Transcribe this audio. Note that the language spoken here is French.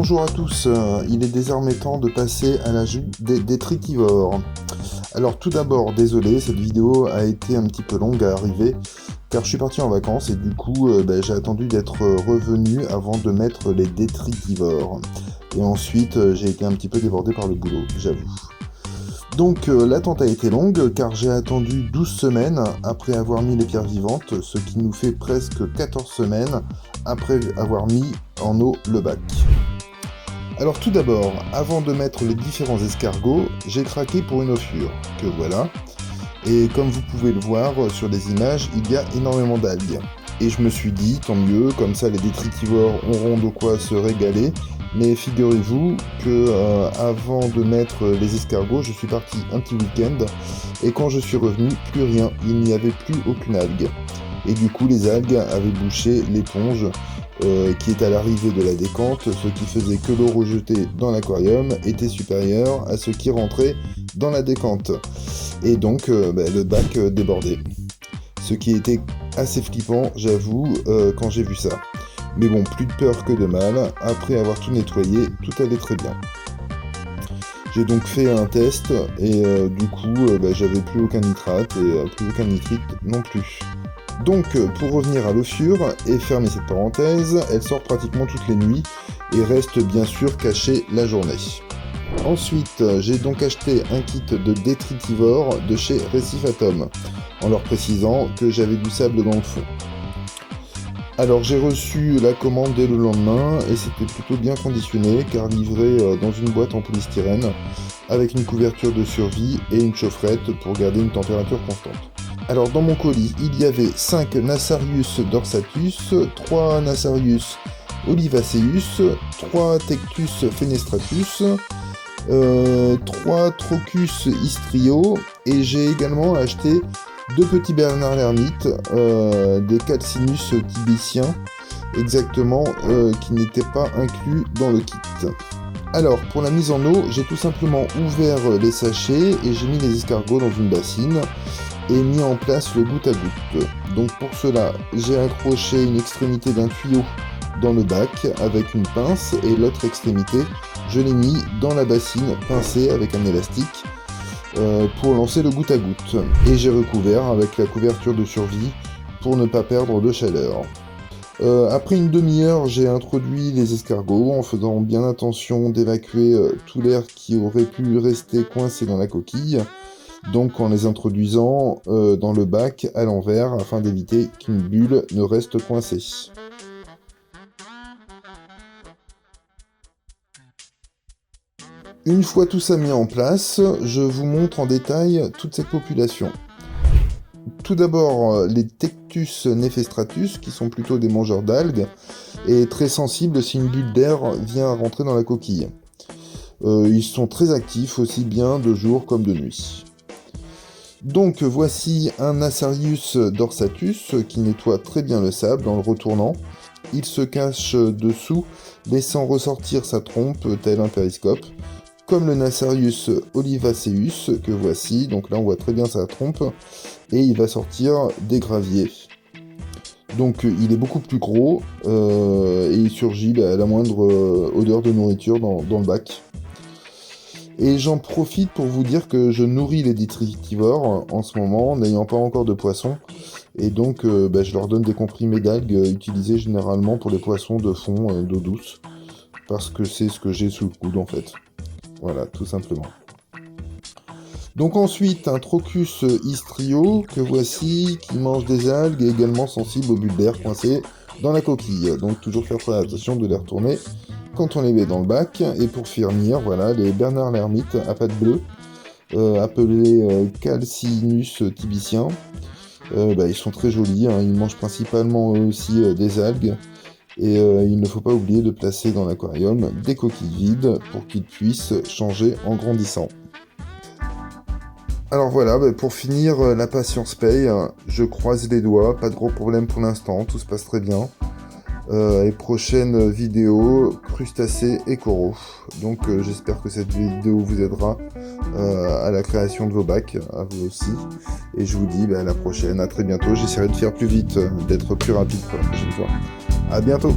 Bonjour à tous, il est désormais temps de passer à l'ajout des détritivores. Alors tout d'abord, désolé, cette vidéo a été un petit peu longue à arriver, car je suis parti en vacances et du coup j'ai attendu d'être revenu avant de mettre les détritivores. Et ensuite j'ai été un petit peu débordé par le boulot, j'avoue. Donc l'attente a été longue car j'ai attendu 12 semaines après avoir mis les pierres vivantes, ce qui nous fait presque 14 semaines après avoir mis en eau le bac. Alors tout d'abord, avant de mettre les différents escargots, j'ai craqué pour une offure, que voilà. Et comme vous pouvez le voir sur les images, il y a énormément d'algues. Et je me suis dit, tant mieux, comme ça les détritivores auront de quoi se régaler. Mais figurez-vous que avant de mettre les escargots, je suis parti un petit week-end. Et quand je suis revenu, plus rien, il n'y avait plus aucune algue. Et du coup les algues avaient bouché l'éponge qui est à l'arrivée de la décante, ce qui faisait que l'eau rejetée dans l'aquarium était supérieure à ce qui rentrait dans la décante. Et donc le bac débordait. Ce qui était assez flippant, j'avoue, quand j'ai vu ça. Mais bon, plus de peur que de mal, après avoir tout nettoyé, tout allait très bien. J'ai donc fait un test et du coup j'avais plus aucun nitrate et plus aucun nitrite non plus. Donc pour revenir à l'offure et fermer cette parenthèse, elle sort pratiquement toutes les nuits et reste bien sûr cachée la journée. Ensuite, j'ai donc acheté un kit de détritivores de chez Recifatom, en leur précisant que j'avais du sable dans le fond. Alors j'ai reçu la commande dès le lendemain et c'était plutôt bien conditionné car livré dans une boîte en polystyrène avec une couverture de survie et une chaufferette pour garder une température constante. Alors dans mon colis, il y avait 5 Nassarius dorsatus, 3 Nassarius olivaceus, 3 Tectus fenestratus, 3 Trochus istrio et j'ai également acheté 2 petits Bernard l'ermite, des Calcinus tibiciens, exactement, qui n'étaient pas inclus dans le kit. Alors, pour la mise en eau, j'ai tout simplement ouvert les sachets et j'ai mis les escargots dans une bassine et mis en place le goutte à goutte. Donc pour cela, j'ai accroché une extrémité d'un tuyau dans le bac avec une pince et l'autre extrémité, je l'ai mis dans la bassine pincée avec un élastique pour lancer le goutte à goutte. Et j'ai recouvert avec la couverture de survie pour ne pas perdre de chaleur. Après une demi-heure, j'ai introduit les escargots en faisant bien attention d'évacuer tout l'air qui aurait pu rester coincé dans la coquille, donc en les introduisant dans le bac à l'envers afin d'éviter qu'une bulle ne reste coincée. Une fois tout ça mis en place, je vous montre en détail toute cette population. Tout d'abord, les Tectus nefestratus, qui sont plutôt des mangeurs d'algues, et très sensibles si une bulle d'air vient rentrer dans la coquille. Ils sont très actifs aussi bien de jour comme de nuit. Donc voici un Nassarius dorsatus qui nettoie très bien le sable en le retournant. Il se cache dessous, laissant ressortir sa trompe tel un périscope, comme le Nassarius olivaceus que voici. Donc là on voit très bien sa trompe et il va sortir des graviers. Donc il est beaucoup plus gros et il surgit à la moindre odeur de nourriture dans le bac. Et j'en profite pour vous dire que je nourris les détritivores en ce moment, n'ayant pas encore de poissons. Et donc je leur donne des comprimés d'algues utilisés généralement pour les poissons de fond d'eau douce. Parce que c'est ce que j'ai sous le coude en fait. Voilà, tout simplement. Donc ensuite, un Trochus istrio que voici, qui mange des algues et également sensible aux bulles d'air coincées dans la coquille. Donc toujours faire très attention de les retourner quand on les met dans le bac. Et pour finir, voilà, les Bernard l'ermite à pattes bleues, appelés Calcinus tibiciens. Ils sont très jolis, hein, ils mangent principalement eux aussi des algues. Et il ne faut pas oublier de placer dans l'aquarium des coquilles vides pour qu'ils puissent changer en grandissant. Alors voilà, pour finir, la patience paye, je croise les doigts, pas de gros problème pour l'instant, tout se passe très bien. Et prochaine vidéo, crustacés et coraux. Donc j'espère que cette vidéo vous aidera à la création de vos bacs, à vous aussi. Et je vous dis à la prochaine, à très bientôt. J'essaierai de faire plus vite, d'être plus rapide pour la prochaine fois. À bientôt.